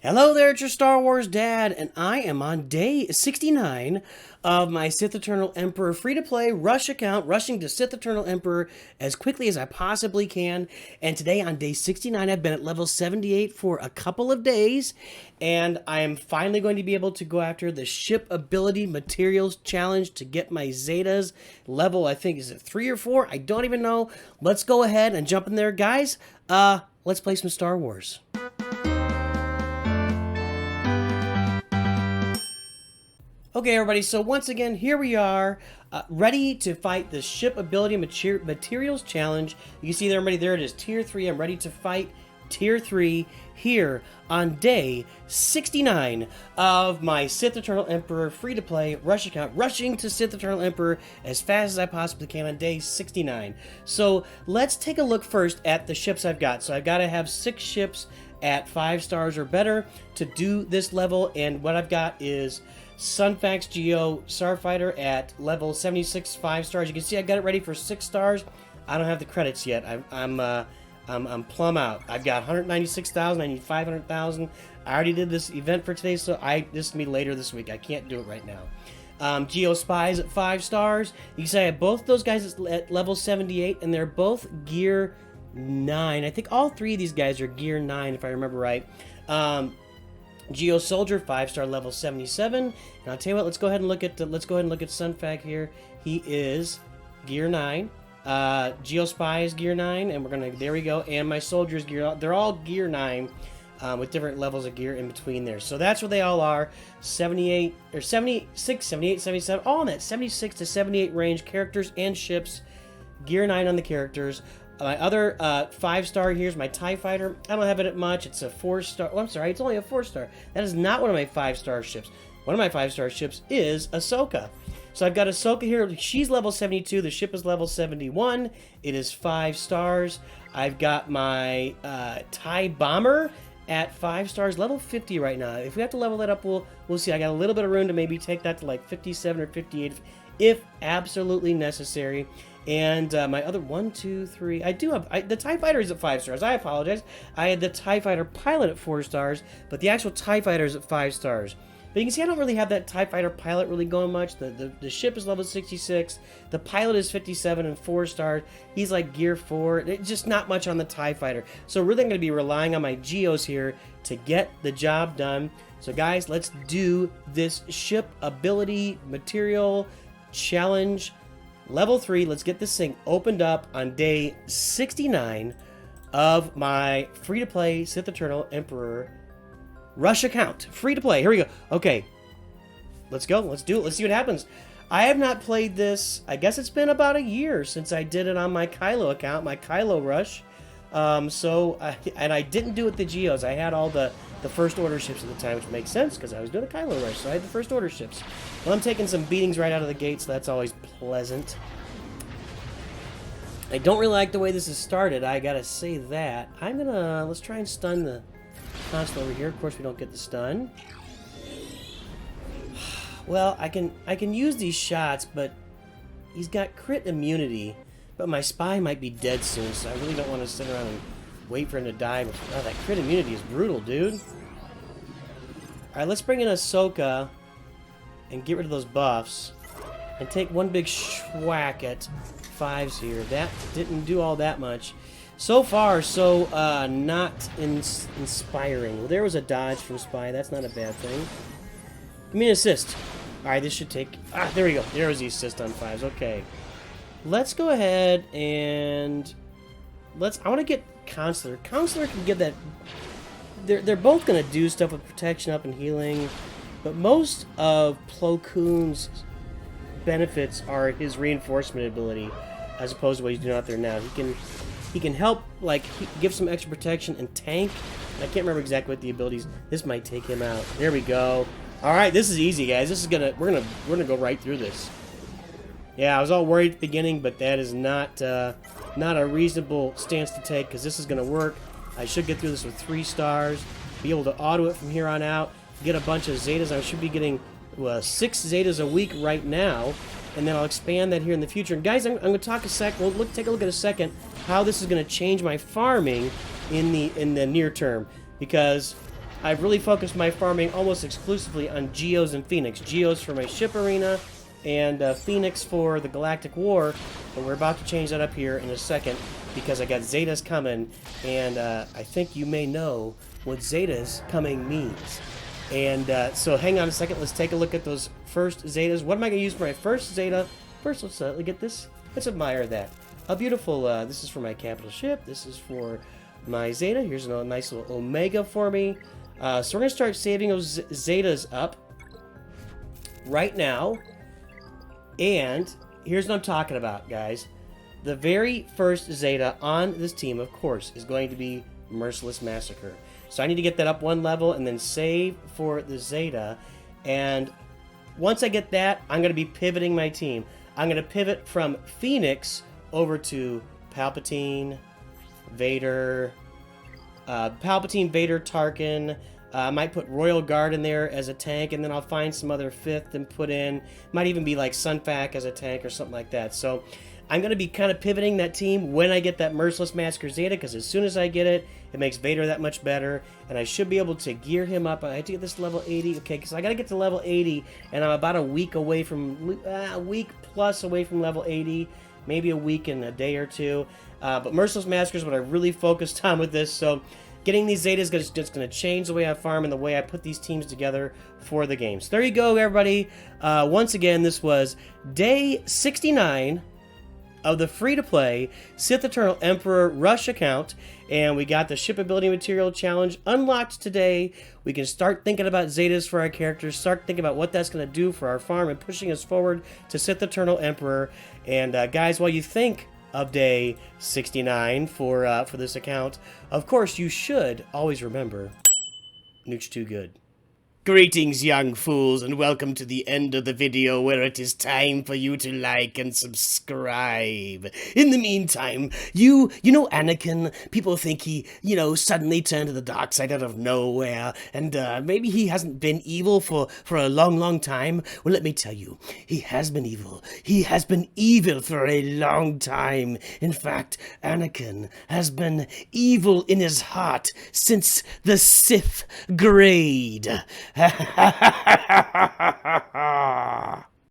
Hello there, it's your Star Wars dad, and I am on day 69 of my Sith Eternal Emperor free-to-play rush account, rushing to Sith Eternal Emperor as quickly as I possibly can. And today on day 69, I've been at level 78 for a couple of days, and I am finally going to be able to go after the Ship Ability Materials Challenge to get my Zetas level, I think, is it 3 or 4? I don't even know. Let's go ahead and jump in there, guys. Let's play some Star Wars. Okay, everybody, so once again, here we are, ready to fight the Ship Ability Materials Challenge. You can see there, everybody, there it is, Tier 3. I'm ready to fight Tier 3 here on day 69 of my Sith Eternal Emperor free-to-play rush account, rushing to Sith Eternal Emperor as fast as I possibly can on day 69. So let's take a look first at the ships I've got. So I've got to have 6 ships at 5 stars or better to do this level, and what I've got is SWGOH Starfighter at level 76, 5 stars. You can see I got it ready for 6 stars. I don't have the credits yet. I'm plumb out. I've got 196,000. I need 500,000. I already did this event for today, so this will be later this week. I can't do it right now. Geo Spies at 5 stars. You can see I have both those guys at level 78, and they're both gear 9. I think all 3 of these guys are gear 9, if I remember right. Geo Soldier, 5-star, level 77. And I'll tell you what, let's go ahead and look at Sunfag here. He is gear 9. Geo Spy is gear 9, and there we go. And my soldiers gear, they're all gear 9, with different levels of gear in between there. So that's what they all are. 78 or 76, 78, 77, all in that 76 to 78 range, characters and ships. Gear 9 on the characters. My other 5-star, here's my TIE Fighter. I don't have it at much. It's a 4-star. Oh, I'm sorry. It's only a 4-star. That is not one of my 5-star ships. One of my 5-star ships is Ahsoka. So I've got Ahsoka here. She's level 72. The ship is level 71. It is 5 stars. I've got my TIE Bomber at 5 stars, level 50 right now. If we have to level that up, we'll see. I got a little bit of room to maybe take that to like 57 or 58 if absolutely necessary. And my other 1, 2, 3, I do have the TIE Fighter is at 5 stars. I apologize. I had the TIE Fighter Pilot at 4 stars, but the actual TIE Fighter is at 5 stars. But you can see I don't really have that TIE Fighter Pilot really going much. The ship is level 66. The pilot is 57 and 4 stars. He's like gear 4. It's just not much on the TIE Fighter. So really I'm going to be relying on my Geos here to get the job done. So guys, let's do this Ship Ability Material Challenge. Level 3, let's get this thing opened up on day 69 of my free-to-play Sith Eternal Emperor rush account. Free-to-play, here we go. Okay, let's go, let's do it, let's see what happens. I have not played this, I guess it's been about a year since I did it on my Kylo account, my Kylo rush. And I didn't do it with the Geos. I had all the first order ships at the time, which makes sense because I was doing a Kylo rush, so I had the first order ships. Well, I'm taking some beatings right out of the gate, so that's always pleasant. I don't really like the way this has started, I gotta say that. Let's try and stun the console over here. Of course, we don't get the stun. Well, I can use these shots, but he's got crit immunity. But my spy might be dead soon, so I really don't want to sit around and wait for him to die. Oh, that crit immunity is brutal, dude. Alright, let's bring in Ahsoka and get rid of those buffs. And take one big schwack at 5s here. That didn't do all that much. So far, so not inspiring. Well, there was a dodge from Spy. That's not a bad thing. Give me an assist. Alright, this should take... Ah, there we go. There was the assist on 5s. Okay. Let's go ahead and I want to get Counselor. Counselor can give that. They're both going to do stuff with protection up and healing, but most of Plo Koon's benefits are his reinforcement ability, as opposed to what he's doing out there now. He can help, like, give some extra protection and tank. I can't remember exactly what the abilities. This might take him out. There we go. All right, this is easy, guys. This is we're gonna go right through this. Yeah, I was all worried at the beginning, but that is not a reasonable stance to take, because this is going to work. I should get through this with 3 stars, be able to auto it from here on out, get a bunch of Zetas. I should be getting 6 Zetas a week right now, and then I'll expand that here in the future. And guys, I'm going to talk a sec. We'll take a look at a second how this is going to change my farming in the near term, because I've really focused my farming almost exclusively on Geos and Phoenix. Geos for my ship arena, and Phoenix for the Galactic War. But we're about to change that up here in a second because I got Zetas coming, and I think you may know what Zetas coming means. And so hang on a second. Let's take a look at those first Zetas. What am I going to use for my first Zeta? First, let's look at this. Let's admire that. A beautiful, this is for my capital ship. This is for my Zeta. Here's a nice little Omega for me. So we're going to start saving those Zetas up right now. And here's what I'm talking about, guys. The very first Zeta on this team, of course, is going to be Merciless Massacre. So I need to get that up one level and then save for the Zeta. And once I get that, I'm going to be pivoting my team. I'm going to pivot from Phoenix over to Palpatine, Vader, Tarkin. I might put Royal Guard in there as a tank, and then I'll find some other fifth and put in. Might even be like Sunfac as a tank or something like that. So I'm going to be kind of pivoting that team when I get that Merciless Massacre Zeta, because as soon as I get it, it makes Vader that much better, and I should be able to gear him up. I have to get this to level 80. Okay, because I got to get to level 80, and I'm about a week away from, a week plus away from level 80, maybe a week and a day or two. But Merciless Massacre is what I really focused on with this, so getting these Zetas is just going to change the way I farm and the way I put these teams together for the games. There you go, everybody. Once again, this was day 69 of the free-to-play Sith Eternal Emperor Rush account, and we got the Ship Ability Material Challenge unlocked today. We can start thinking about Zetas for our characters, start thinking about what that's going to do for our farm and pushing us forward to Sith Eternal Emperor. And guys, while you think of day 69 for this account, of course, you should always remember, Nooch too good. Greetings, young fools, and welcome to the end of the video where it is time for you to like and subscribe. In the meantime, you know Anakin, people think he, suddenly turned to the dark side out of nowhere, and maybe he hasn't been evil for a long, long time. Well, let me tell you, he has been evil. He has been evil for a long time. In fact, Anakin has been evil in his heart since the Sith grade. Ha ha ha ha ha ha ha.